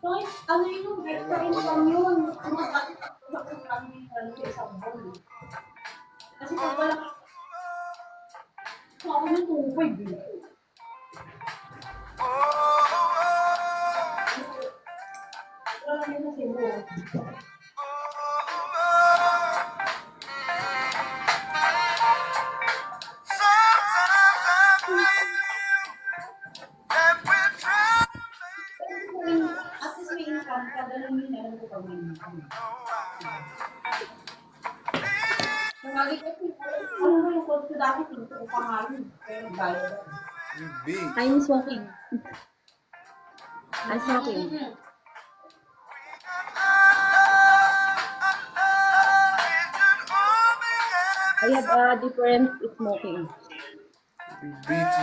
Kahit ano yun, extra income yun. Ano bakit kami sa isang buwan? Kasi pag wala ako ng tubig eh. Wala yun na siguro. At least may income ka, ganun yun, alam ko pag may income. Lagi kasi, ano ba yung code ko dati, pinto ko pa nga yun. Pero bayad. I'm smoking. I'm smoking. I have a different smoking. BT.